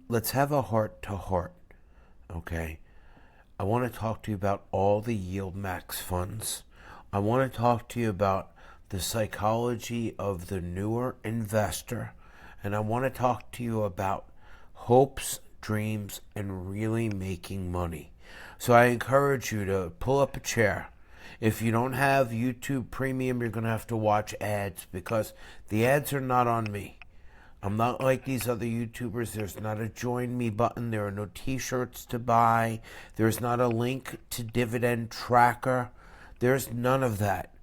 let's have a heart to heart, okay? I want to talk to you about all the Yieldmax funds. I want to talk to you about the psychology of the newer investor. And I want to talk to you about hopes, dreams, and really making money. So I encourage you to pull up a chair. If you don't have YouTube Premium, you're going to have to watch ads because the ads are not on me. I'm not like these other YouTubers. There's not a join me button. There are no t-shirts to buy. There's not a link to Dividend Tracker. There's none of that.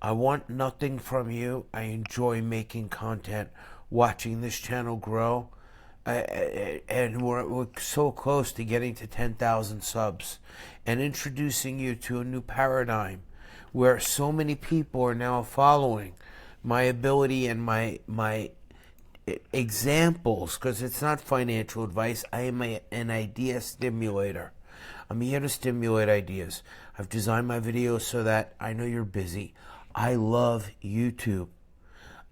I want nothing from you. I enjoy making content, watching this channel grow. And we're so close to getting to 10,000 subs and introducing you to a new paradigm where so many people are now following my ability and my examples, because it's not financial advice. I am an idea stimulator. I'm here to stimulate ideas. I've designed my videos so that I know you're busy. I love YouTube.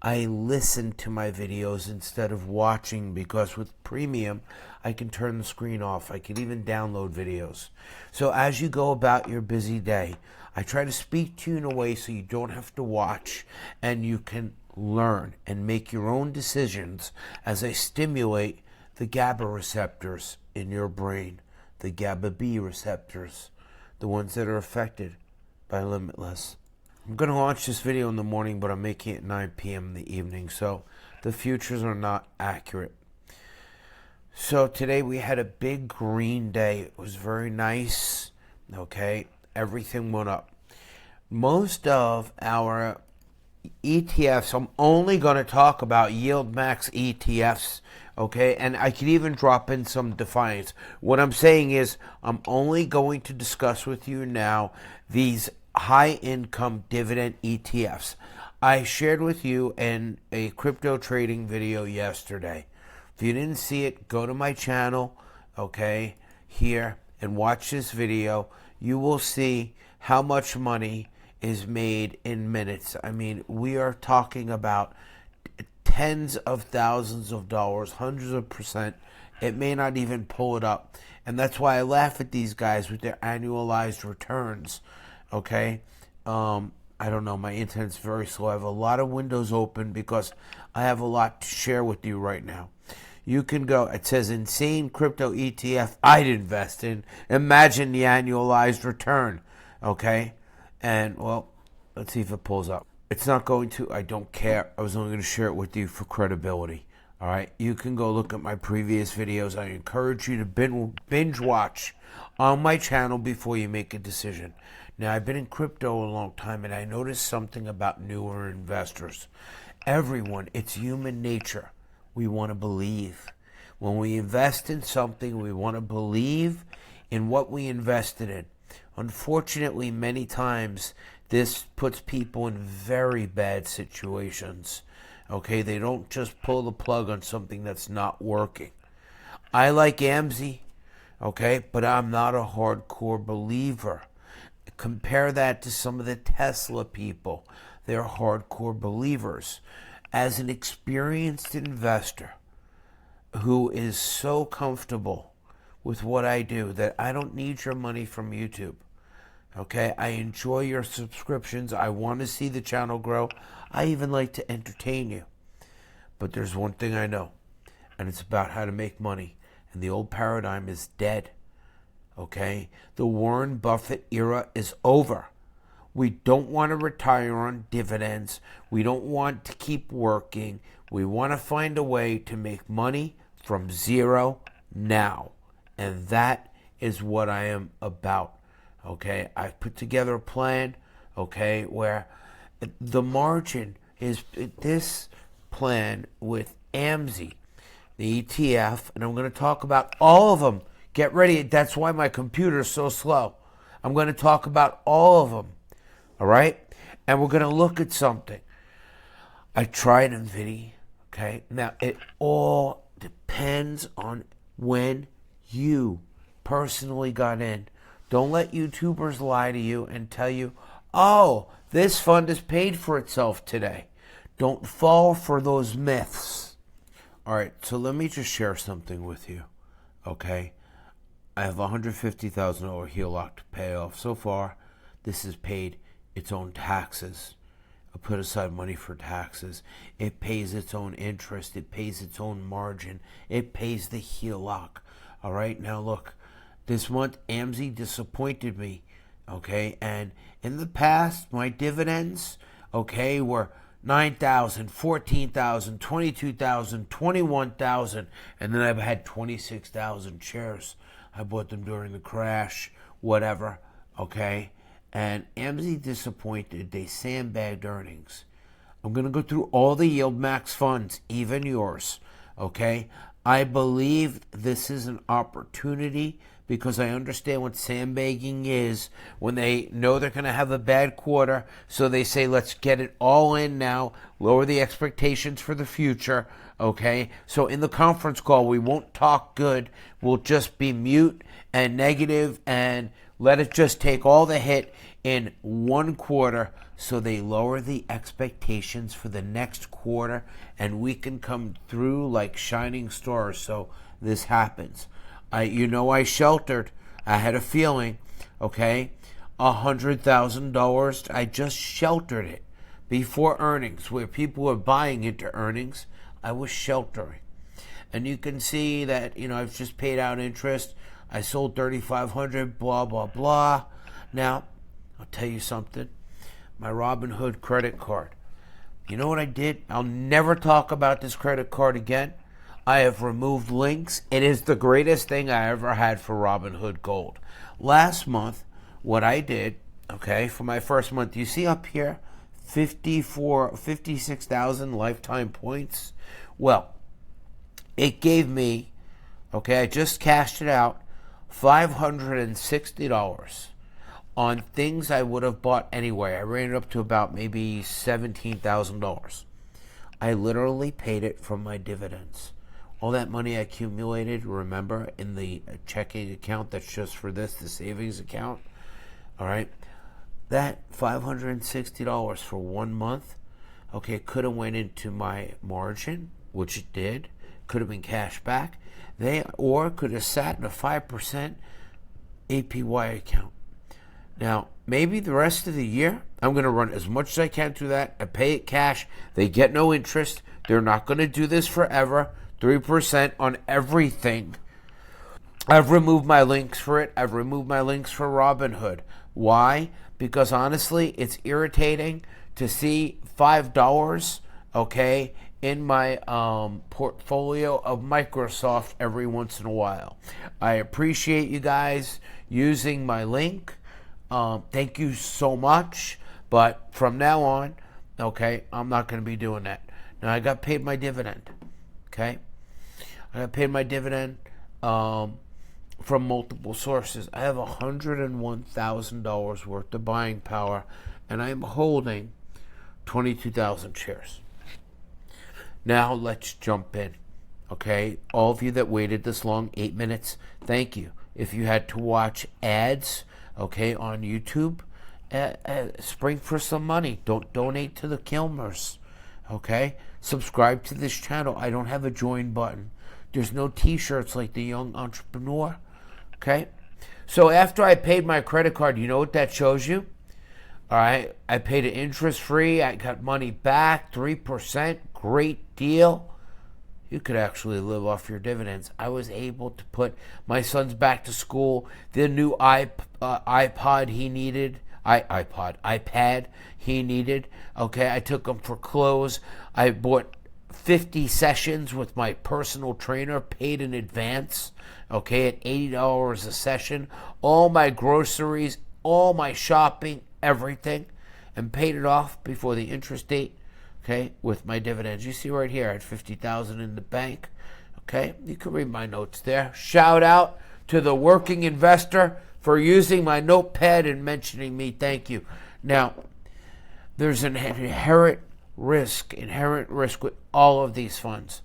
I listen to my videos instead of watching because with premium, I can turn the screen off. I can even download videos. So as you go about your busy day, I try to speak to you in a way so you don't have to watch and you can learn and make your own decisions as I stimulate the GABA receptors in your brain, the GABA B receptors, the ones that are affected by Limitless. I'm going to launch this video in the morning, but I'm making it at 9 p.m. in the evening, so the futures are not accurate. So today we had a big green day. It was very nice, okay? Everything went up. Most of our ETFs, I'm only going to talk about Yieldmax ETFs, okay? And I could even drop in some Defiance. What I'm saying is I'm only going to discuss with you now these high-income dividend ETFs. I shared with you in a crypto trading video yesterday. If you didn't see it, go to my channel, okay, here, and watch this video. You will see how much money is made in minutes. I mean, we are talking about tens of thousands of dollars, hundreds of percent. It may not even pull it up. And that's why I laugh at these guys with their annualized returns. Okay? I don't know. My internet's very slow. I have a lot of windows open because I have a lot to share with you right now. You can go, it says insane crypto ETF I'd invest in. Imagine the annualized return. Okay? And, well, let's see if it pulls up. It's not going to. I don't care. I was only going to share it with you for credibility. All right? You can go look at my previous videos. I encourage you to binge watch on my channel before you make a decision. Now, I've been in crypto a long time, and I noticed something about newer investors. Everyone, it's human nature. We want to believe. When we invest in something, we want to believe in what we invested in. Unfortunately, many times, this puts people in very bad situations. Okay, they don't just pull the plug on something that's not working. I like AMZY, okay, but I'm not a hardcore believer. Compare that to some of the Tesla people. They're hardcore believers. As an experienced investor who is so comfortable with what I do that I don't need your money from YouTube. Okay, I enjoy your subscriptions. I want to see the channel grow. I even like to entertain you. But there's one thing I know, and it's about how to make money. And the old paradigm is dead. Okay, the Warren Buffett era is over. We don't want to retire on dividends. We don't want to keep working. We want to find a way to make money from zero now. And that is what I am about. Okay, I've put together a plan, okay, where the margin is this plan with AMZY, the ETF, and I'm going to talk about all of them. Get ready. That's why my computer is so slow. I'm going to talk about all of them, all right? And we're going to look at something. I tried NVDY, okay? Now, it all depends on when you personally got in. Don't let YouTubers lie to you and tell you, oh, this fund has paid for itself today. Don't fall for those myths. All right, so let me just share something with you. okay? I have $150,000 HELOC to pay off. So far, this has paid its own taxes. I put aside money for taxes. It pays its own interest. It pays its own margin. It pays the HELOC. All right, now look, this month AMZY disappointed me, okay? And in the past, my dividends, okay, were 9,000, 14,000, 22,000, 21,000, and then I've had 26,000 shares. I bought them during the crash, whatever, okay? And AMZY disappointed. They sandbagged earnings. I'm going to go through all the Yieldmax funds, even yours, okay? I believe this is an opportunity because I understand what sandbagging is when they know they're going to have a bad quarter. So they say, let's get it all in now, lower the expectations for the future, okay? So in the conference call, we won't talk good. We'll just be mute and negative and let it just take all the hit in one quarter so they lower the expectations for the next quarter and we can come through like shining stars. So this happens. I sheltered. I had a feeling, okay, $100,000. I just sheltered it before earnings where people were buying into earnings. I was sheltering. And you can see that, I've just paid out interest. I sold 3,500, blah, blah, blah. Now, I'll tell you something. My Robinhood credit card. You know what I did? I'll never talk about this credit card again. I have removed links. It is the greatest thing I ever had for Robinhood Gold. Last month, what I did, okay, for my first month, you see up here, 56,000 lifetime points. Well, it gave me, okay, I just cashed it out, $560 on things I would have bought anyway. I ran it up to about maybe $17,000. I literally paid it from my dividends. All that money I accumulated, remember, in the checking account that's just for this, the savings account, all right? That $560 for 1 month, okay, could have went into my margin, which it did, could have been cash back, or could have sat in a 5% APY account. Now, maybe the rest of the year, I'm going to run as much as I can through that. I pay it cash. They get no interest. They're not going to do this forever. 3% on everything. I've removed my links for it. I've removed my links for Robinhood. Why? Because honestly, it's irritating to see $5, okay, in my portfolio of Microsoft every once in a while. I appreciate you guys using my link. Thank you so much. But from now on, okay, I'm not going to be doing that. Now, I got paid my dividend, okay? I got paid my dividend from multiple sources. I have $101,000 worth of buying power, and I'm holding 22,000 shares. Now, let's jump in, okay? All of you that waited this long, 8 minutes, thank you. If you had to watch ads, okay, on YouTube, spring for some money. Don't donate to the Kilmers, okay? Subscribe to this channel. I don't have a join button. There's no t-shirts like the young entrepreneur, okay? So after I paid my credit card, you know what that shows you? All right, I paid it interest-free. I got money back, 3%, great deal. You could actually live off your dividends. I was able to put my son's back to school, the new iPad he needed, iPad he needed. Okay, I took him for clothes. I bought 50 sessions with my personal trainer, paid in advance, okay, at $80 a session. All my groceries, all my shopping, everything, and paid it off before the interest date. Okay, with my dividends. You see right here, I had $50,000 in the bank. Okay, you can read my notes there. Shout out to the working investor for using my notepad and mentioning me. Thank you. Now, there's an inherent risk with all of these funds.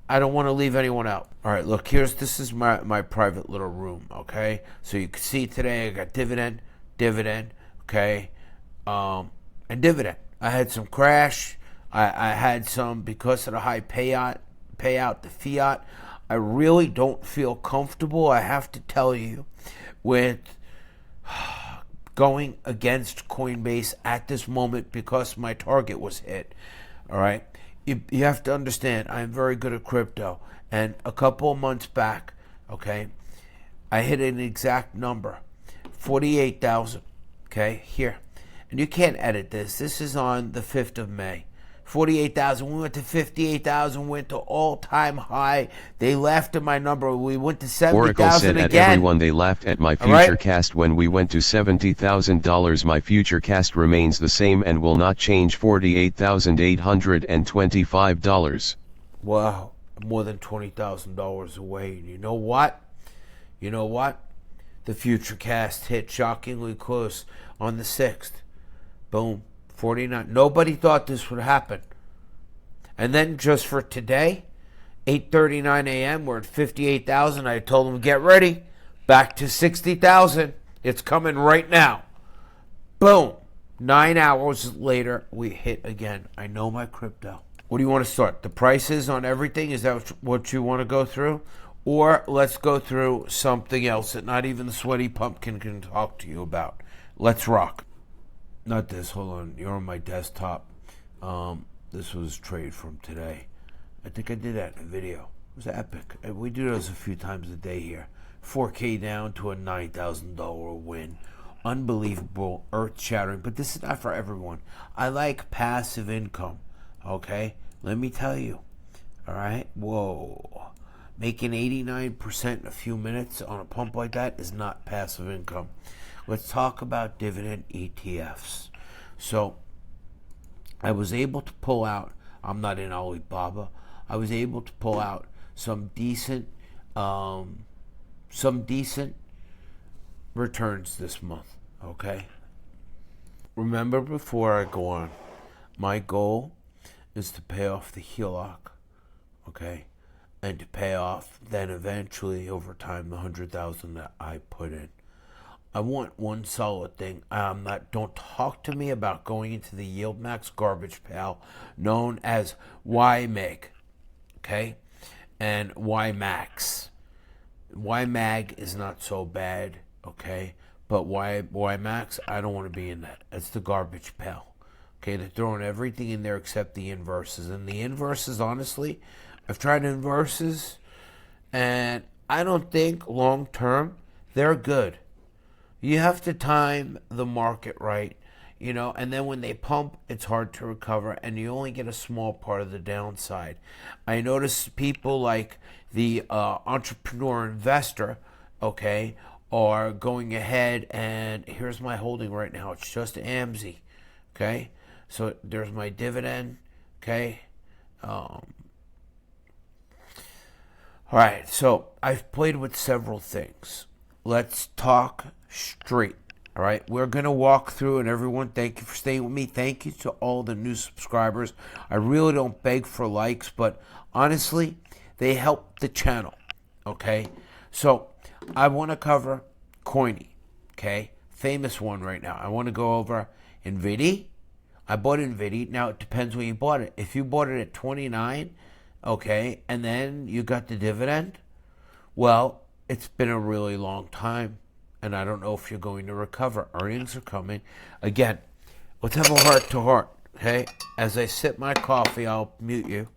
I don't want to leave anyone out. All right, look, this is my private little room, okay? So you can see today I got dividend, okay, and dividend. I had some crash. I had some because of the high payout, the fiat. I really don't feel comfortable, I have to tell you, with going against Coinbase at this moment because my target was hit. All right. You have to understand, I'm very good at crypto. And a couple of months back, okay, I hit an exact number, 48,000. Okay, here. And you can't edit this. This is on the 5th of May. 48,000. We went to 58,000, went to all-time high. They laughed at my number. We went to 70,000 again. Oracle said at everyone they laughed at my future cast when we went to $70,000. My future cast remains the same and will not change, $48,825. Wow, more than $20,000 away. And you know what? You know what? The future cast hit shockingly close on the 6th. Boom. 49. Nobody thought this would happen. And then just for today, 8:39 a.m., we're at 58,000. I told them, get ready. Back to 60,000. It's coming right now. Boom. 9 hours later, we hit again. I know my crypto. What do you want to start? The prices on everything? Is that what you want to go through? Or let's go through something else that not even the sweaty pumpkin can talk to you about. Let's rock. Not this, hold on, you're on my desktop. This was trade from today. I think I did that in a video. It was epic. We do those a few times a day here. 4K down to a $9,000 win. Unbelievable, earth-shattering, but this is not for everyone. I like passive income, okay? Let me tell you, all right? Whoa. Making 89% in a few minutes on a pump like that is not passive income. Let's talk about dividend ETFs. So I was able to pull out, I'm not in Alibaba, I was able to pull out some decent returns this month, okay? Remember, before I go on, my goal is to pay off the HELOC, okay? And to pay off then eventually over time the 100,000 that I put in. I want one solid thing. Don't talk to me about going into the Yieldmax garbage pail known as YMAG, okay? And YMAX. YMAG is not so bad, okay? But YMAX, I don't want to be in that. It's the garbage pail. Okay, they're throwing everything in there except the inverses. And the inverses, honestly, I've tried inverses, and I don't think long term they're good. You have to time the market right, you know, and then when they pump, it's hard to recover, and you only get a small part of the downside. I notice people like the entrepreneur investor, okay, are going ahead, and here's my holding right now. It's just AMZY, okay? So there's my dividend, okay? All right, so I've played with several things. Let's talk straight. All right, we're going to walk through, and everyone, thank you for staying with me. Thank you to all the new subscribers. I really don't beg for likes, but honestly, they help the channel, okay? So I want to cover Coiny, okay? Famous one right now. I want to go over NVDY. I bought NVDY. Now, it depends when you bought it. If you bought it at 29, okay, and then you got the dividend, well, it's been a really long time, and I don't know if you're going to recover. Earnings are coming. Again, let's have a heart-to-heart, okay? As I sip my coffee, I'll mute you.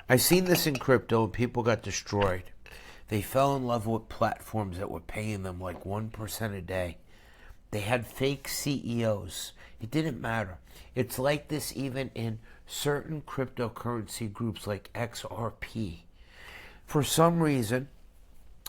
I've seen this in crypto, and people got destroyed. They fell in love with platforms that were paying them like 1% a day. They had fake CEOs. It didn't matter. It's like this even in certain cryptocurrency groups like XRP. For some reason,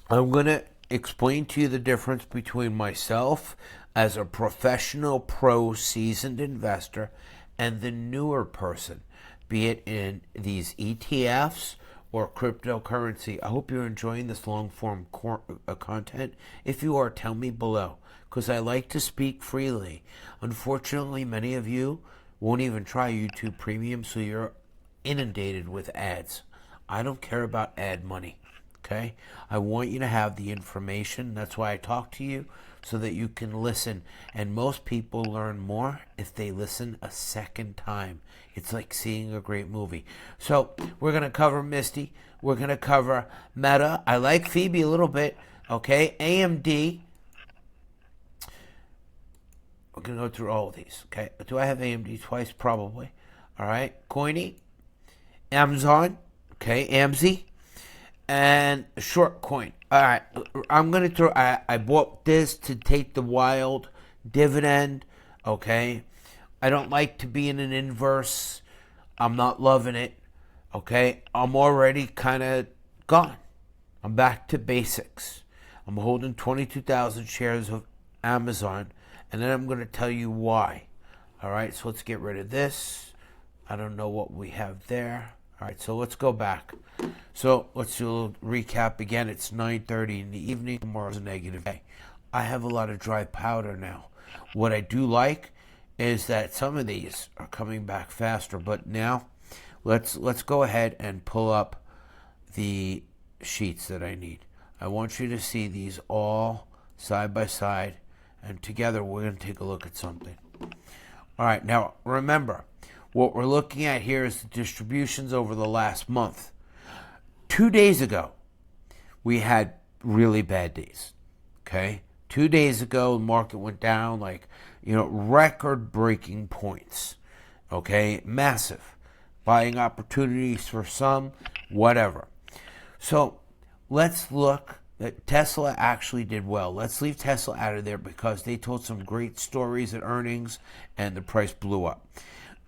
I'm going to explain to you the difference between myself as a professional, pro, seasoned investor and the newer person, be it in these ETFs or cryptocurrency. I hope you're enjoying this long-form content. If you are, tell me below, because I like to speak freely. Unfortunately, many of you won't even try YouTube Premium, so you're inundated with ads. I don't care about ad money, okay? I want you to have the information. That's why I talk to you, so that you can listen. And most people learn more if they listen a second time. It's like seeing a great movie. So we're going to cover MSTY. We're going to cover Meta. I like Phoebe a little bit, okay? AMD. We're going to go through all of these, okay? Do I have AMD twice? Probably. All right. Coiny. AMZY. Okay. AMZY. And short coin. All right. I'm going to throw... I bought this to take the wild dividend, okay? I don't like to be in an inverse. I'm not loving it, okay? I'm already kind of gone. I'm back to basics. I'm holding 22,000 shares of Amazon, and then I'm going to tell you why. All right, so let's get rid of this. I don't know what we have there. All right, so let's go back. So let's do a little recap again. It's 9:30 in the evening. Tomorrow's a negative day. I have a lot of dry powder now. What I do like is that some of these are coming back faster. But now let's go ahead and pull up the sheets that I need. I want you to see these all side by side, and together we're going to take a look at something. All right, now remember, what we're looking at here is the distributions over the last month. 2 days ago, we had really bad days, okay? 2 days ago, the market went down like, record-breaking points, okay? Massive. Buying opportunities for some, whatever. So let's look. Tesla actually did well. Let's leave Tesla out of there because they told some great stories at earnings and the price blew up.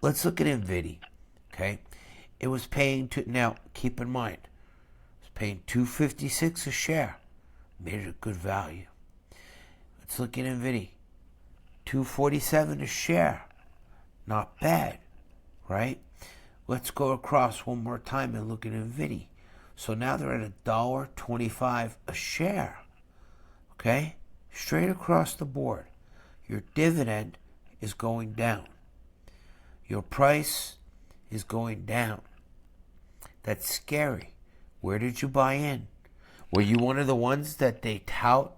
Let's look at NVDY, okay? It was paying now keep in mind, it was paying $256 a share. Made it a good value. Let's look at NVDY. $247 a share. Not bad, right? Let's go across one more time and look at NVDY. So now they're at $1.25 a share. Okay? Straight across the board. Your dividend is going down. Your price is going down. That's scary. Where did you buy in? Were you one of the ones that they tout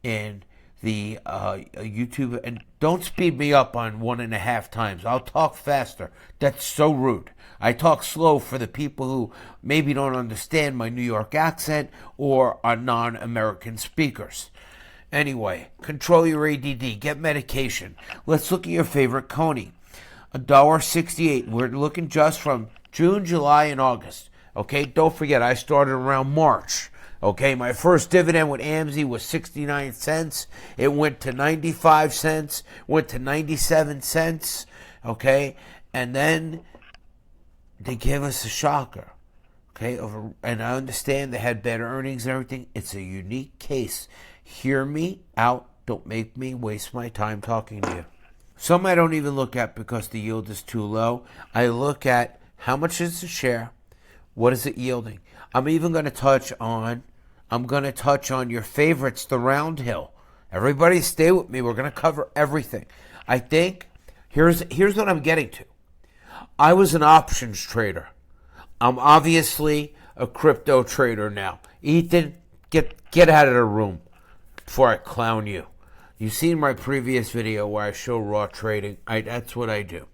in the YouTube? And don't speed me up on 1.5 times. I'll talk faster. That's so rude. I talk slow for the people who maybe don't understand my New York accent or are non-American speakers. Anyway, control your ADD. Get medication. Let's look at your favorite Coney. $1.68. We're looking just from June, July, and August. Okay, don't forget, I started around March. Okay, my first dividend with AMZY was 69 cents. It went to 95 cents, went to 97 cents. Okay, and then they gave us a shocker. Okay, and I understand they had better earnings and everything. It's a unique case. Hear me out. Don't make me waste my time talking to you. Some I don't even look at because the yield is too low. I look at how much is the share, what is it yielding. I'm even going to touch on your favorites, the round hill. Everybody stay with me. We're going to cover everything. I think here's what I'm getting to. I was an options trader. I'm obviously a crypto trader now. Ethan, get out of the room before I clown you. You've seen my previous video where I show raw trading. That's what I do.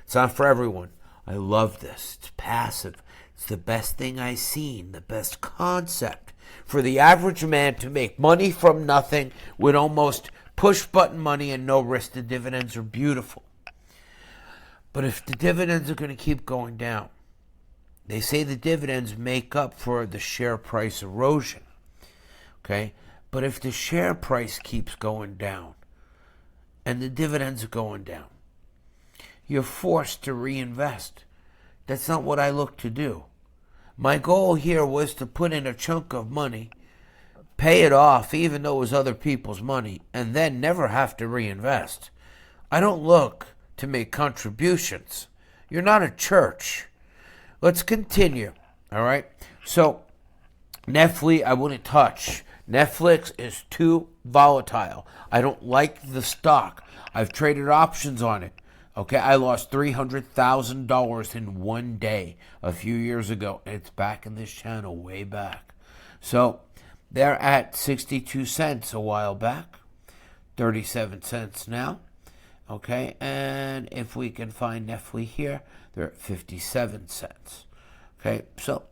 It's not for everyone. I love this. It's passive. It's the best thing I've seen, the best concept for the average man to make money from nothing with almost push-button money and no risk. The dividends are beautiful. But if the dividends are going to keep going down, they say the dividends make up for the share price erosion. Okay? But if the share price keeps going down and the dividends are going down, you're forced to reinvest. That's not what I look to do. My goal here was to put in a chunk of money, pay it off even though it was other people's money, and then never have to reinvest. I don't look to make contributions. You're not a church. Let's continue. All right? So, Netflix, I wouldn't touch. Netflix is too volatile. I don't like the stock. I've traded options on it. Okay, I lost $300,000 in one day a few years ago, and it's back in this channel way back. So they're at 62 cents a while back, 37 cents now. Okay, and if we can find NVDY here, they're at 57 cents. Okay, so,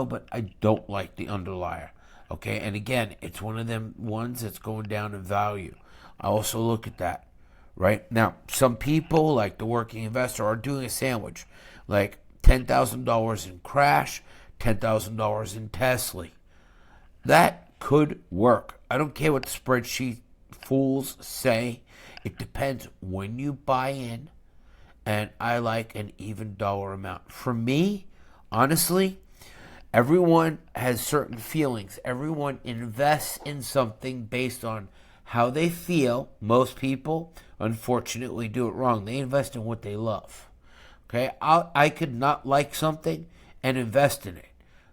but I don't like the underlier. Okay, and again, it's one of them ones that's going down in value. I also look at that, right? Now, some people, like the working investor, are doing a sandwich, like $10,000 in Crash, $10,000 in Tesla. That could work. I don't care what the spreadsheet fools say. It depends when you buy in, and I like an even dollar amount. For me, honestly, everyone has certain feelings. Everyone invests in something based on how they feel. Most people, unfortunately, do it wrong. They invest in what they love. Okay, I could not like something and invest in it.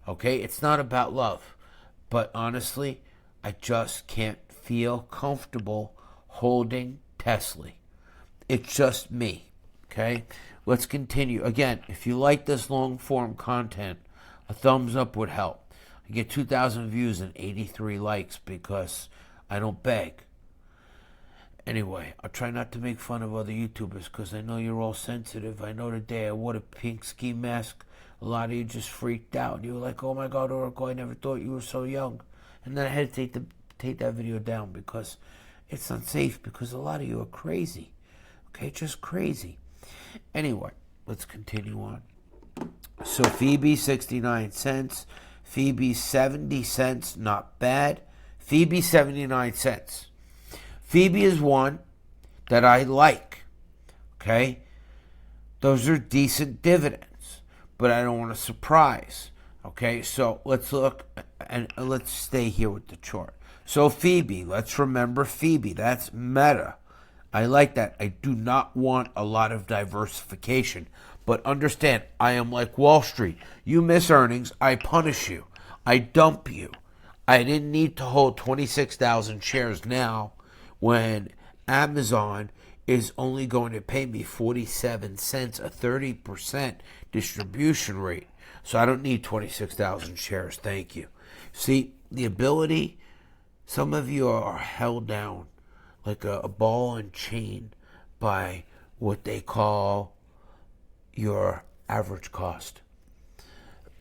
Okay, it's not about love. But honestly, I just can't feel comfortable holding Tesla. It's just me. Okay, let's continue. Again, if you like this long form content, a thumbs up would help. I get 2,000 views and 83 likes because I don't beg. Anyway, I'll try not to make fun of other YouTubers because I know you're all sensitive. I know today I wore a pink ski mask. A lot of you just freaked out. You were like, oh my God, Oracle, I never thought you were so young. And then I had to take that video down because it's unsafe, because a lot of you are crazy. Okay, just crazy. Anyway, let's continue on. So Phoebe, 69 cents. Phoebe, 70 cents. Not bad. Phoebe, 79 cents. Phoebe is one that I like. Okay? Those are decent dividends. But I don't want to surprise. Okay? So let's look and let's stay here with the chart. So Phoebe, let's remember Phoebe. That's Meta. I like that. I do not want a lot of diversification. But understand, I am like Wall Street. You miss earnings, I punish you. I dump you. I didn't need to hold 26,000 shares now when Amazon is only going to pay me 47 cents, a 30% distribution rate. So I don't need 26,000 shares. Thank you. See, the ability, some of you are held down like a ball and chain by what they call your average cost.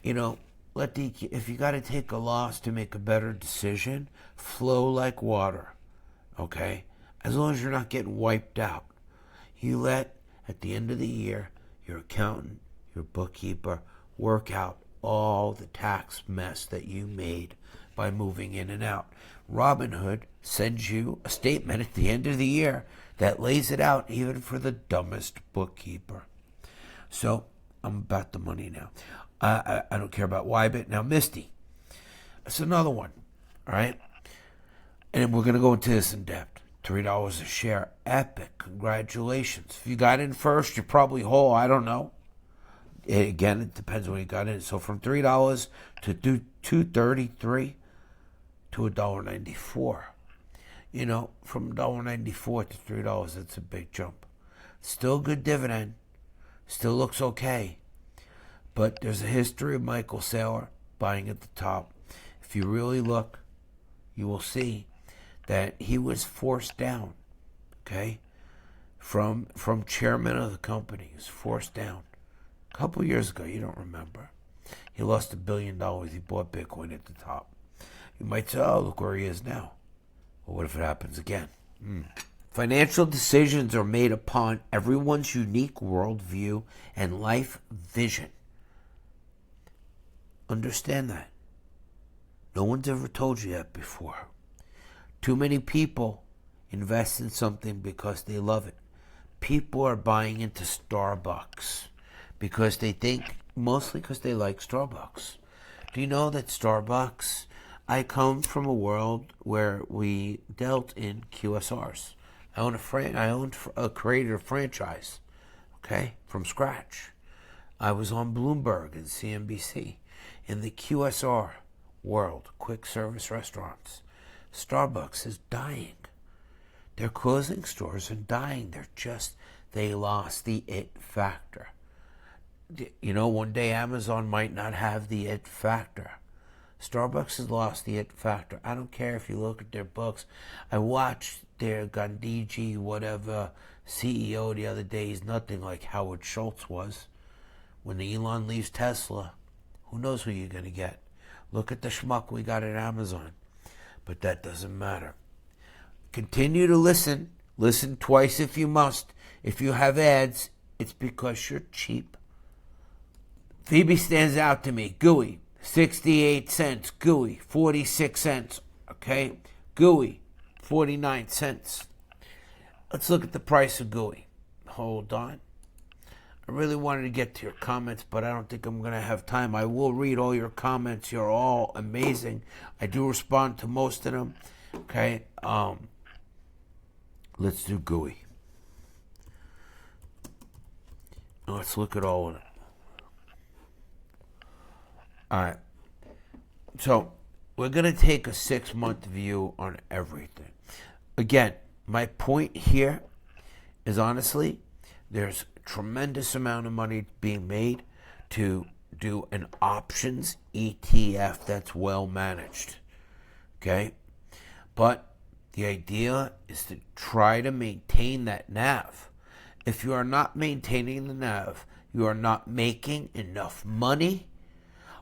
You know, if you got to take a loss to make a better decision, flow like water. Okay? As long as you're not getting wiped out. You let, at the end of the year, your accountant, your bookkeeper, work out all the tax mess that you made by moving in and out. Robinhood sends you a statement at the end of the year that lays it out even for the dumbest bookkeeper. So, I'm about the money now. I don't care about YBIT. Now, MSTY. That's another one. All right? And we're going to go into this in depth. $3 a share. Epic. Congratulations. If you got in first, you're probably whole. I don't know. Again, it depends when you got in. So from $3 to $2.33 to $1.94. You know, from $1.94 to $3, that's a big jump. Still a good dividend. Still looks okay. But there's a history of Michael Saylor buying at the top. If you really look, you will see that he was forced down, okay, from chairman of the company. He was forced down. A couple years ago, you don't remember. He lost $1 billion. He bought Bitcoin at the top. You might say, oh, look where he is now. Well, what if it happens again? Financial decisions are made upon everyone's unique worldview and life vision. Understand that. No one's ever told you that before. Too many people invest in something because they love it. People are buying into Starbucks because they think, mostly because they like Starbucks. Do you know that Starbucks, I come from a world where we dealt in QSRs. I owned a creator franchise, okay, from scratch. I was on Bloomberg and CNBC. In the QSR world, quick service restaurants, Starbucks is dying. They're closing stores and dying. They lost the it factor. You know, one day Amazon might not have the it factor. Starbucks has lost the it factor. I don't care if you look at their books. I watched their Gandhiji, whatever, CEO the other day. He's nothing like Howard Schultz was. When Elon leaves Tesla, who knows who you're going to get? Look at the schmuck we got at Amazon. But that doesn't matter. Continue to listen. Listen twice if you must. If you have ads, it's because you're cheap. Phoebe stands out to me. GUI, 68 cents. GUI, 46 cents. Okay? GUI, 49 cents. Let's look at the price of GUI. Hold on. I really wanted to get to your comments, but I don't think I'm going to have time. I will read all your comments. You're all amazing. I do respond to most of them. Okay? Let's do GUI. Let's look at all of them. All right. So, we're going to take a 6-month view on everything. Again, my point here is honestly, there's a tremendous amount of money being made to do an options ETF that's well managed. Okay? But the idea is to try to maintain that NAV. If you are not maintaining the NAV, you are not making enough money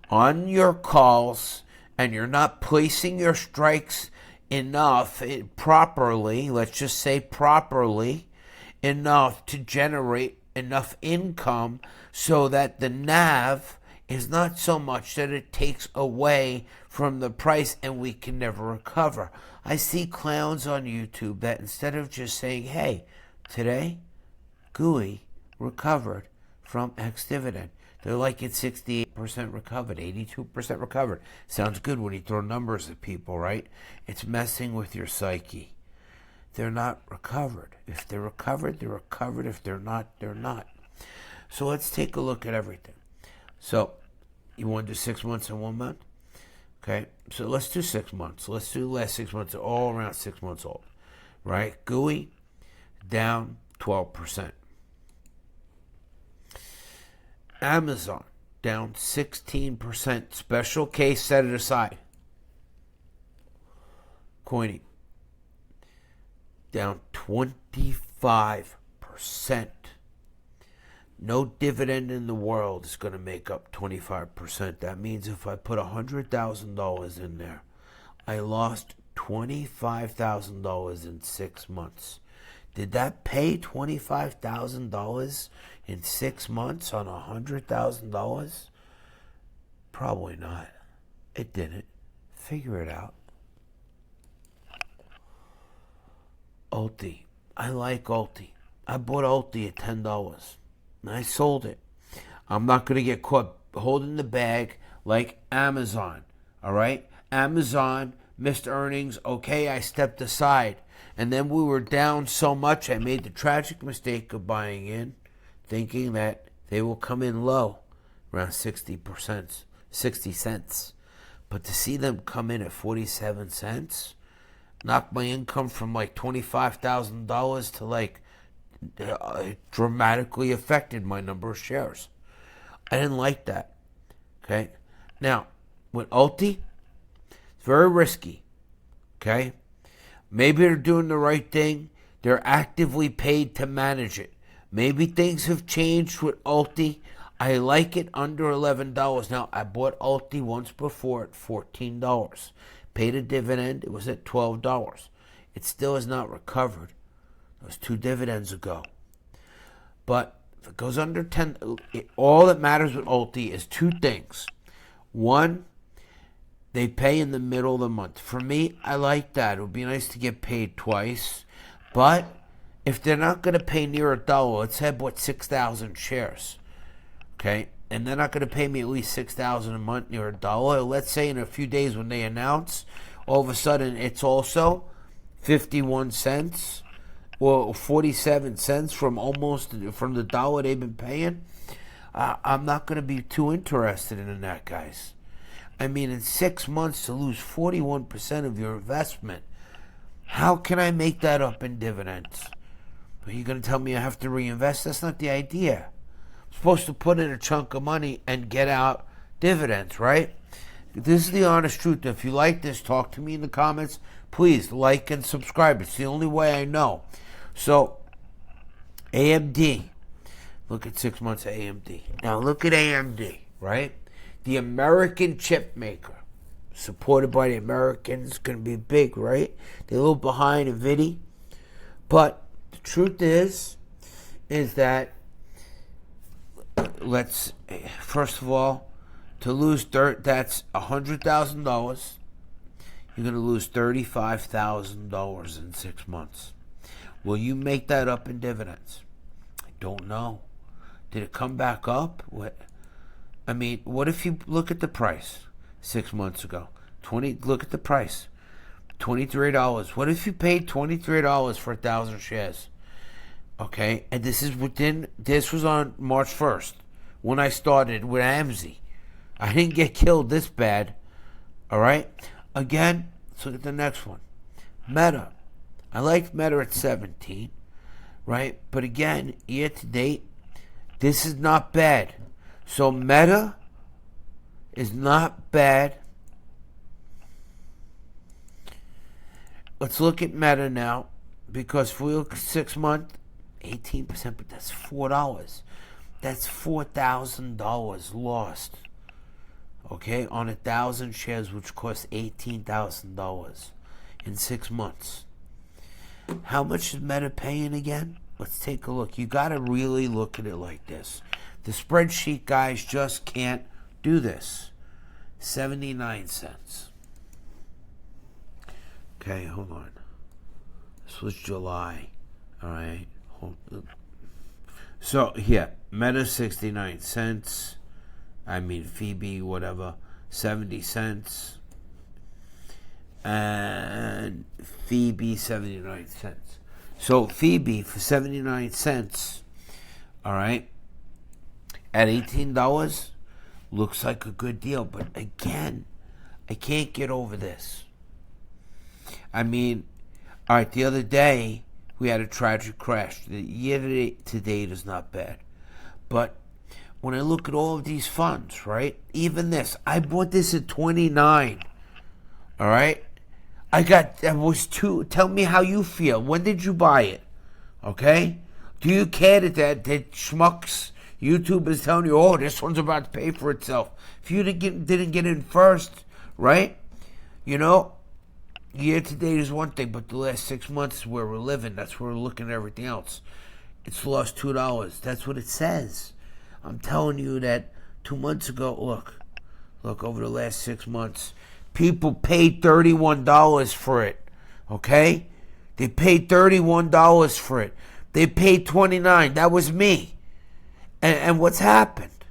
on your calls, and you're not placing your strikes enough properly, let's just say properly, enough to generate enough income so that the NAV is not so much that it takes away from the price and we can never recover. I see clowns on YouTube that instead of just saying, hey, today, GUI recovered from X dividend, they're like it's 68% recovered, 82% recovered. Sounds good when you throw numbers at people, right? It's messing with your psyche. They're not recovered. If they're recovered, they're recovered. If they're not, they're not. So let's take a look at everything. So you want to do 6 months and 1 month? Okay, so let's do 6 months. Let's do the last 6 months, all around 6 months old, right? GUI down 12%. Amazon down 16%. Special case, set it aside. Coiny down 25%. No dividend in the world is going to make up 25%. That means if I put $100,000 in there, I lost $25,000 in 6 months. Did that pay $25,000 in 6 months on $100,000? Probably not. It didn't. Figure it out. ULTY. I like ULTY. I bought ULTY at $10. And I sold it. I'm not going to get caught holding the bag like Amazon. All right? Amazon missed earnings. Okay, I stepped aside. And then we were down so much, I made the tragic mistake of buying in, thinking that they will come in low, around 60%, 60 cents. But to see them come in at 47 cents, knock my income from like $25,000 to like, dramatically affected my number of shares. I didn't like that. Okay? Now, with ULTY, it's very risky. Okay? Maybe they're doing the right thing. They're actively paid to manage it. Maybe things have changed with ULTY. I like it under $11. Now, I bought ULTY once before at $14. Paid a dividend. It was at $12. It still has not recovered. That was 2 dividends ago. But if it goes under 10, all that matters with ULTY is 2 things. One, they pay in the middle of the month. For me, I like that. It would be nice to get paid twice. But if they're not going to pay near $1, let's say I bought 6,000 shares. Okay? And they're not going to pay me at least 6,000 a month near $1. Let's say in a few days when they announce, all of a sudden it's also 51 cents. Well, 47 cents from the dollar they've been paying. I'm not going to be too interested in that, guys. I mean, in 6 months to lose 41% of your investment, how can I make that up in dividends? Are you going to tell me I have to reinvest? That's not the idea. I'm supposed to put in a chunk of money and get out dividends, right? This is the honest truth. If you like this, talk to me in the comments. Please like and subscribe. It's the only way I know. So, AMD. Look at 6 months of AMD. Now look at AMD, right? The American chip maker. Supported by the Americans. Going to be big, right? They're a little behind NVDY. But the truth is that, let's, first of all, to lose that's $100,000. You're going to lose $35,000 in 6 months. Will you make that up in dividends? I don't know. Did it come back up? What? I mean, what if you look at the price 6 months ago? Look at the price. $23. What if you paid $23 for 1,000 shares? Okay, and this was on March 1st when I started with AMZY. I didn't get killed this bad. All right. Again, let's look at the next one. Meta. I liked Meta at 17, right? But again, year to date, this is not bad. So Meta is not bad. Let's look at Meta now, because if we look at 6 months, 18%, but that's $4. That's $4,000 lost. Okay, on 1,000 shares, which cost $18,000 in 6 months. How much is Meta paying again? Let's take a look. You got to really look at it like this. The spreadsheet guys just can't do this. 79 cents. Okay, hold on. This was July. All right. So, here, Meta 69 cents. I mean, Phoebe, whatever, 70 cents. And Phoebe, 79 cents. So, Phoebe for 79 cents, all right, at $18, looks like a good deal. But again, I can't get over this. I mean, all right, the other day, we had a tragic crash. The year to date is not bad. But when I look at all of these funds, right? Even this, I bought this at 29. All right? Tell me how you feel. When did you buy it? Okay? Do you care that schmucks YouTube is telling you, oh, this one's about to pay for itself? If you didn't get in first, right? You know, year to date is one thing, but the last 6 months is where we're living. That's where we're looking at everything else. It's lost $2. That's what it says. I'm telling you that 2 months ago, look, over the last 6 months, people paid $31 for it, okay? They paid $31 for it. They paid $29. That was me. And what's happened?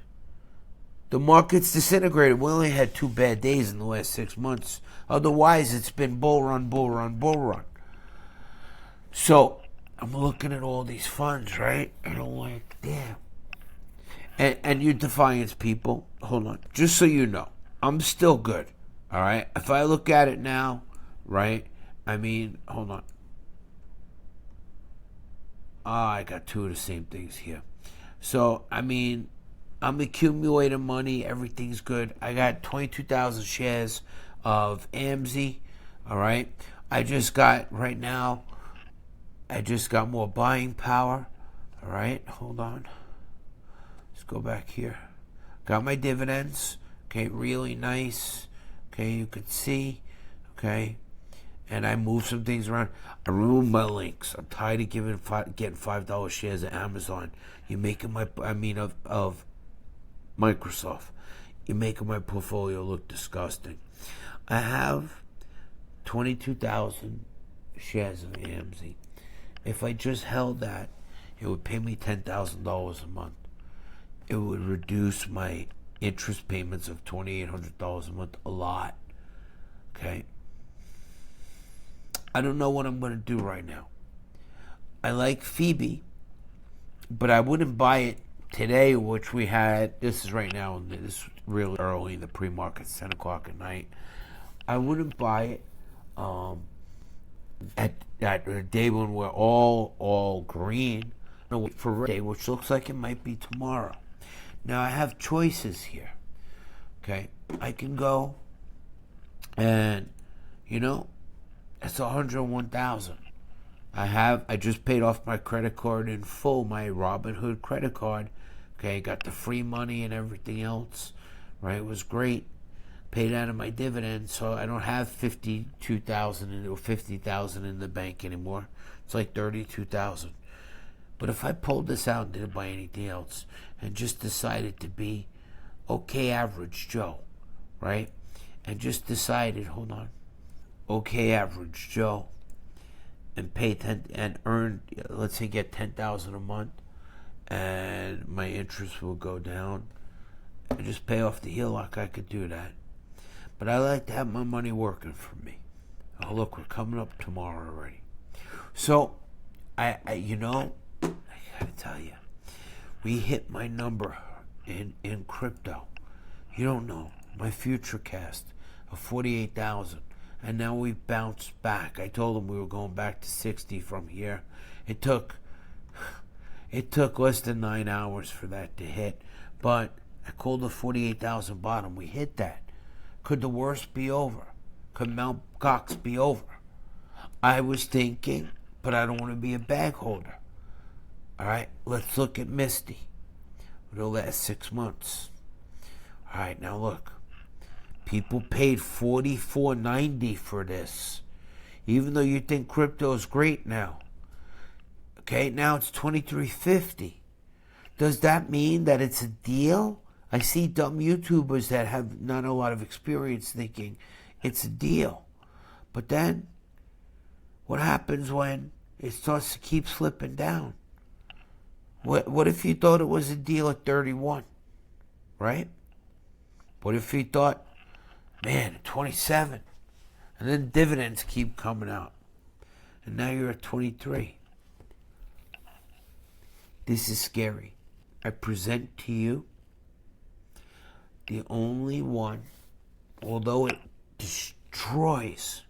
The market's disintegrated. We only had 2 bad days in the last 6 months. Otherwise, it's been bull run, bull run, bull run. So, I'm looking at all these funds, right? And I'm like, damn. And you Defiance people, hold on. Just so you know, I'm still good, all right? If I look at it now, right, I mean, hold on. I got 2 of the same things here. So, I mean, I'm accumulating money. Everything's good. I got 22,000 shares of AMZY, all right? I just got more buying power, all right? Hold on. Let's go back here. Got my dividends, okay, really nice, okay, you could see, okay, and I moved some things around. I removed my links. I'm tired of getting $5 shares of Amazon. You're making of Microsoft. You're making my portfolio look disgusting. I have 22,000 shares of AMZY. If I just held that, it would pay me $10,000 a month. It would reduce my interest payments of $2,800 a month a lot. Okay? I don't know what I'm going to do right now. I like Phoebe, but I wouldn't buy it today, which we had. This is right now, this is really early in the pre-market, 10 o'clock at night. I wouldn't buy it at a day when we're all green. No, wait for a day, which looks like it might be tomorrow. Now I have choices here. Okay, I can go And, you know, that's 101,000. I just paid off my credit card in full, my Robinhood credit card. Okay, got the free money and everything else. Right, it was great. Paid out of my dividends, so I don't have 52,000 or 50,000 in the bank anymore. It's like 32,000. But if I pulled this out and didn't buy anything else and just decided to be okay average Joe, right? And just decided, hold on, okay average Joe, and pay 10 and earn, let's say, get 10,000 a month, and my interest will go down. And just pay off the HELOC, I could do that. But I like to have my money working for me. Oh, look, we're coming up tomorrow already. So, I gotta tell you, we hit my number in crypto. You don't know, my future cast of 48,000, and now we've bounced back. I told them we were going back to 60 from here. It took less than 9 hours for that to hit, but I called the 48,000 bottom. We hit that. Could the worst be over? Could Mount Gox be over? I was thinking, but I don't want to be a bag holder. All right, let's look at MSTY. It'll last 6 months. All right, now look. People paid $44.90 for this, even though you think crypto is great now. Okay, now it's $23.50. Does that mean that it's a deal? I see dumb YouTubers that have not a lot of experience thinking it's a deal. But then, what happens when it starts to keep slipping down? What if you thought it was a deal at 31, right? What if you thought, man, 27, and then dividends keep coming out, and now you're at 23? This is scary. I present to you the only one, although it destroys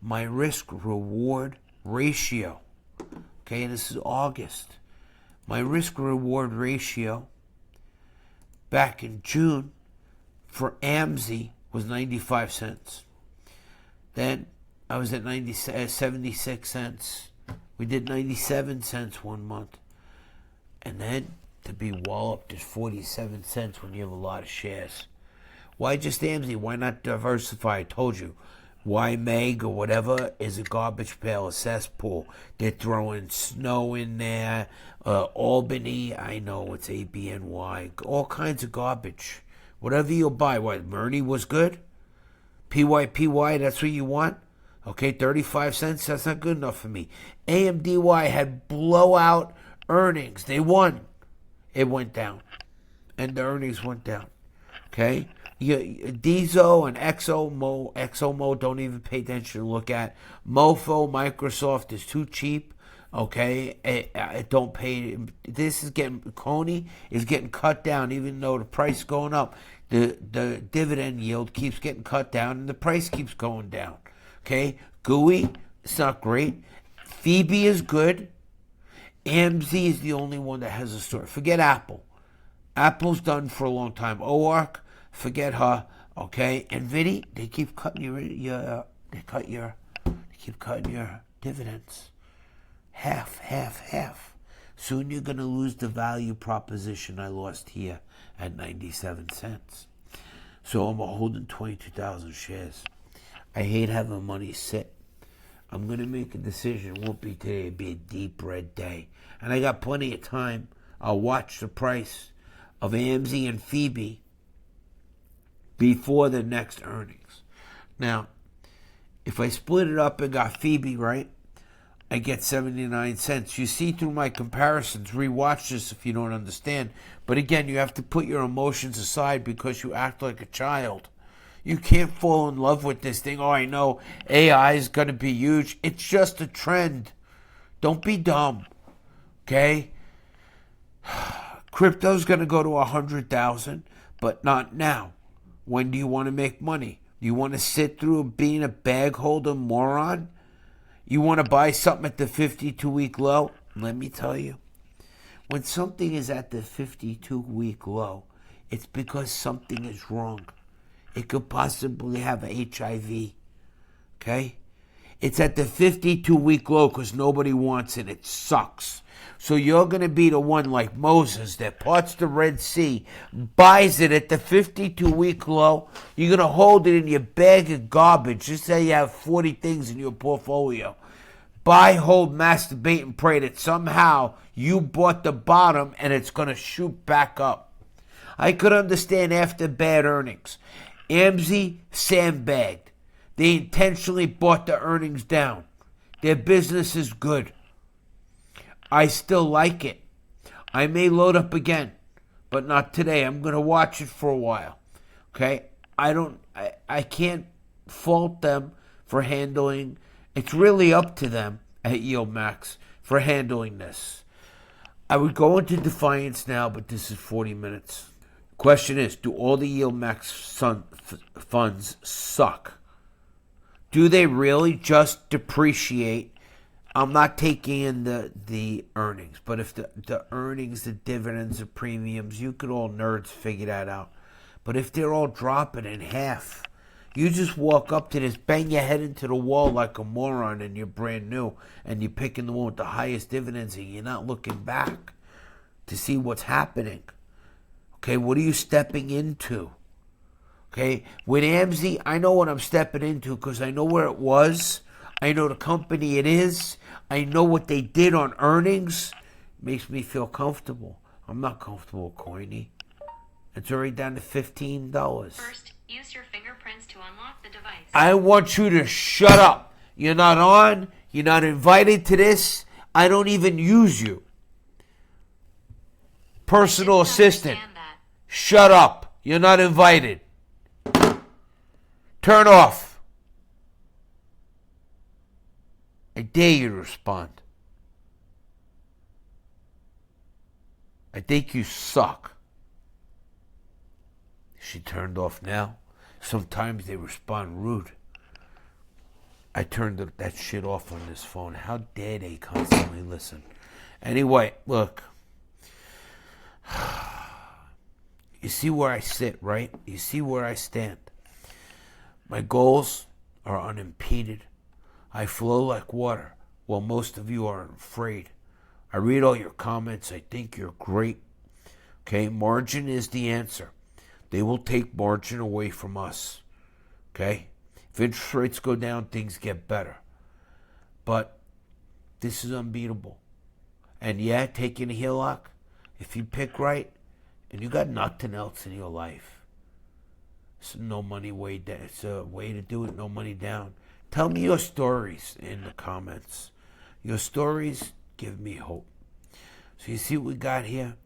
my risk-reward ratio. Okay, this is August. My risk-reward ratio back in June for AMZY was 95 cents. Then I was at 76 cents. We did 97 cents 1 month. And then to be walloped at 47 cents when you have a lot of shares. Why just AMZY? Why not diversify? I told you. YMAX or whatever is a garbage pail, a cesspool. They're throwing Snow in there. Albany, I know it's ABNY. All kinds of garbage. Whatever you'll buy. What, Murray was good? PYPY, that's what you want? Okay, 35 cents, that's not good enough for me. AMDY had blowout earnings. They won. It went down. And the earnings went down. Okay? Dizo and Exomo don't even pay attention to look at. Mofo, Microsoft is too cheap. Okay? It don't pay. This is getting, Coney is getting cut down even though the price is going up. The dividend yield keeps getting cut down and the price keeps going down. Okay? GUI, it's not great. Phoebe is good. AMZY is the only one that has a story. Forget Apple. Apple's done for a long time. OARC, forget her. Okay, NVDY, they keep cutting your dividends. Half. Soon you're gonna lose the value proposition I lost here at 97 cents. So I'm holding 22,000 shares. I hate having money sit. I'm going to make a decision. It won't be today. It'll be a deep red day. And I got plenty of time. I'll watch the price of AMZY and Phoebe before the next earnings. Now, if I split it up and got Phoebe, right, I get 79 cents. You see through my comparisons. Rewatch this if you don't understand. But again, you have to put your emotions aside because you act like a child. You can't fall in love with this thing. Oh, I know AI is going to be huge. It's just a trend. Don't be dumb. Okay? Crypto's going to go to 100,000, but not now. When do you want to make money? Do you want to sit through being a bag holder moron? You want to buy something at the 52-week low? Let me tell you. When something is at the 52-week low, it's because something is wrong. it could possibly have HIV. Okay? It's at the 52-week low because nobody wants it. It sucks. So you're going to be the one like Moses that parts the Red Sea, buys it at the 52-week low. You're going to hold it in your bag of garbage. Just say you have 40 things in your portfolio. Buy, hold, masturbate, and pray that somehow you bought the bottom and it's going to shoot back up. I could understand after bad earnings. AMZY sandbagged. They intentionally brought the earnings down. Their business is good. I still like it. I may load up again, but not today. I'm going to watch it for a while. Okay? I can't fault them for handling. It's really up to them at Yieldmax for handling this. I would go into defiance now, but this is 40 minutes. Question is, do all the Yieldmax funds suck? Do they really just depreciate? I'm not taking in the earnings, but if the earnings, the dividends, the premiums, you could all nerds figure that out. But if they're all dropping in half, you just walk up to this, bang your head into the wall like a moron, and you're brand new, and you're picking the one with the highest dividends, and you're not looking back to see what's happening. Okay, what are you stepping into? Okay, with AMZY, I know what I'm stepping into because I know where it was. I know the company it is. I know what they did on earnings. Makes me feel comfortable. I'm not comfortable, Coiny. It's already down to $15. First, use your fingerprints to unlock the device. I want you to shut up. You're not on. You're not invited to this. I don't even use you. Personal assistant. Shut up. You're not invited. Turn off. I dare you to respond. I think you suck. She turned off now. Sometimes they respond rude. I turned that shit off on this phone. How dare they constantly listen? Anyway, look. You see where I sit, right? You see where I stand. My goals are unimpeded. I flow like water, while most of you are afraid. I read all your comments. I think you're great. Okay, margin is the answer. They will take margin away from us. Okay? If interest rates go down, things get better. But this is unbeatable. And yeah, taking a HELOC, if you pick right, and you got nothing else in your life, it's no money way down. It's a way to do it, no money down. Tell me your stories in the comments. Your stories give me hope. So you see what we got here?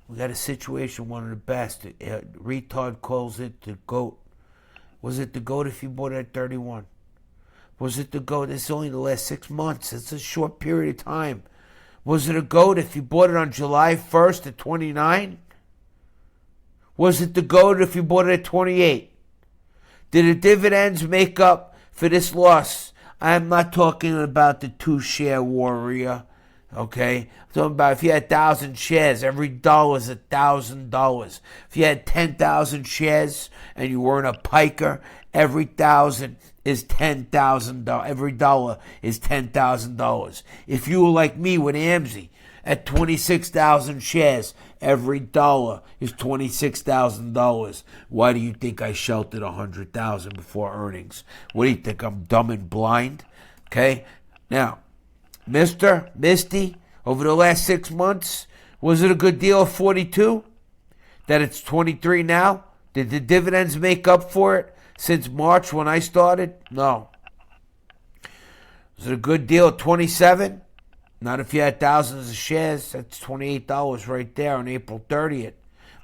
We got a situation, one of the best. Retard calls it the GOAT. Was it the GOAT if you bought it at 31? Was it the GOAT? This is only the last 6 months. It's a short period of time. Was it a GOAT if you bought it on July 1st at 29? Was it the GOAT if you bought it at 28? Did the dividends make up for this loss? I'm not talking about the 2-share warrior. Okay? I'm talking about if you had 1,000 shares, every dollar is $1,000. If you had 10,000 shares and you weren't a piker, every 1,000 is $10,000. Every dollar is $10,000. If you were like me with AMZY at 26,000 shares, every dollar is $26,000. Why do you think I sheltered 100,000 before earnings? What do you think? I'm dumb and blind? Okay? Now, Misty, over the last 6 months, was it a good deal of 42? That it's 23 now? Did the dividends make up for it since March when I started? No. Was it a good deal at 27? Not if you had thousands of shares. That's $28 right there on April 30th.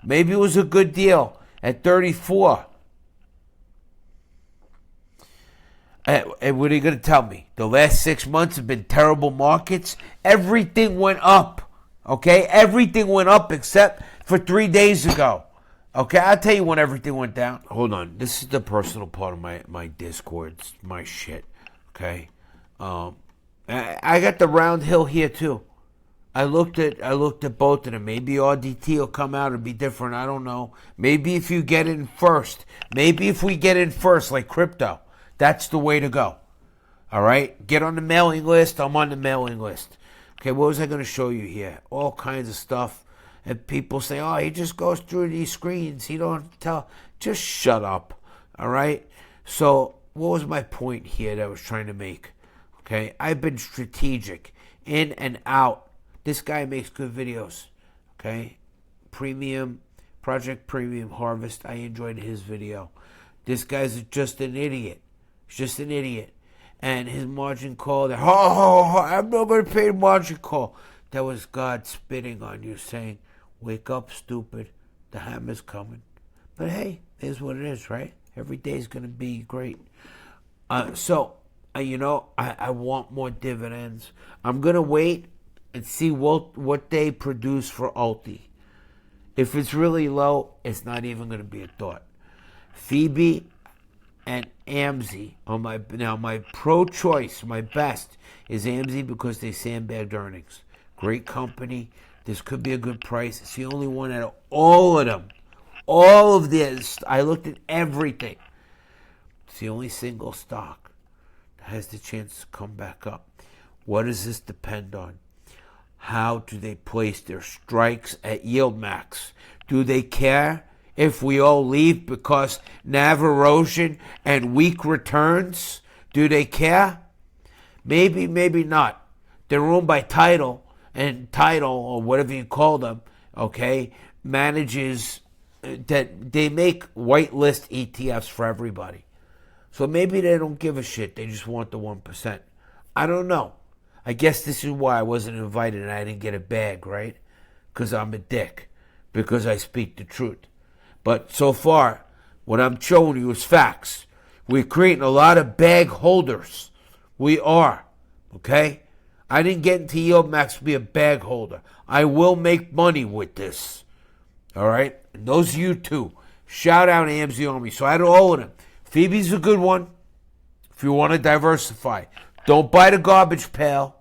Maybe it was a good deal at 34. And what are you going to tell me? The last 6 months have been terrible markets? Everything went up. Okay? Everything went up except for 3 days ago. Okay? I'll tell you when everything went down. Hold on. This is the personal part of my Discord. It's my shit. Okay? I got the round hill here too. I looked at both of them. Maybe RDT will come out and be different. I don't know. Maybe if you get in first. Maybe if we get in first, like crypto, that's the way to go. All right? Get on the mailing list. I'm on the mailing list. Okay, what was I going to show you here? All kinds of stuff. And people say, oh, he just goes through these screens. He don't tell. Just shut up. All right? So what was my point here that I was trying to make? Okay, I've been strategic. In and out. This guy makes good videos, okay? Project Premium Harvest, I enjoyed his video. This guy's just an idiot. He's just an idiot. And his margin call, I'm not going to pay margin call. That was God spitting on you saying, wake up, stupid. The hammer's coming. But hey, it is what it is, right? Every day's going to be great. I want more dividends. I'm going to wait and see what they produce for ULTY. If it's really low, it's not even going to be a thought. Phoebe and AMZY are my pro-choice, my best is AMZY because they sandbagged earnings. Great company. This could be a good price. It's the only one out of all of them. All of this, I looked at everything. It's the only single stock that has the chance to come back up. What does this depend on? How do they place their strikes at Yieldmax? Do they care if we all leave because NAV erosion and weak returns? Do they care? Maybe, maybe not. They're owned by Title, and Title, or whatever you call them, okay, manages that they make whitelist ETFs for everybody. So maybe they don't give a shit. They just want the 1%. I don't know. I guess this is why I wasn't invited and I didn't get a bag, right? Because I'm a dick. Because I speak the truth. But so far, what I'm showing you is facts. We're creating a lot of bag holders. We are. Okay? I didn't get into Yieldmax to be a bag holder. I will make money with this. All right? And those of you too. Shout out AMZY Army. So I had all of them. Phoebe's a good one. If you want to diversify. Don't buy the garbage pail,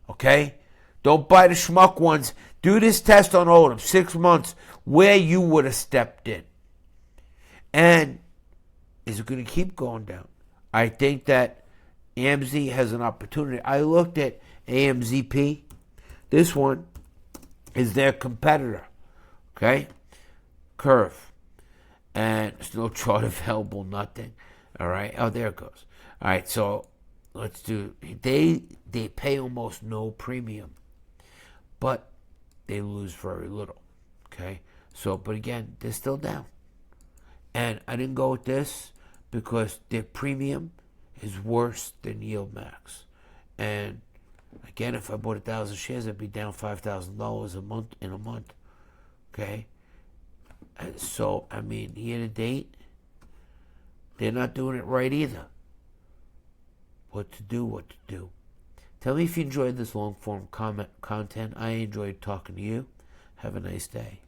okay? Don't buy the schmuck ones. Do this test on all of them, 6 months, where you would have stepped in. And is it going to keep going down? I think that AMZY has an opportunity. I looked at AMZP. This one is their competitor, okay? Curve. And there's no chart available, nothing. All right? Oh, there it goes. All right, so let's do, they pay almost no premium, but they lose very little, okay? So, but again, they're still down. And I didn't go with this because their premium is worse than Yieldmax. And again, if I bought 1,000 shares, I'd be down $5,000 a month in a month, okay? And so, I mean, year to date, they're not doing it right either. What to do. Tell me if you enjoyed this long-form content. I enjoyed talking to you. Have a nice day.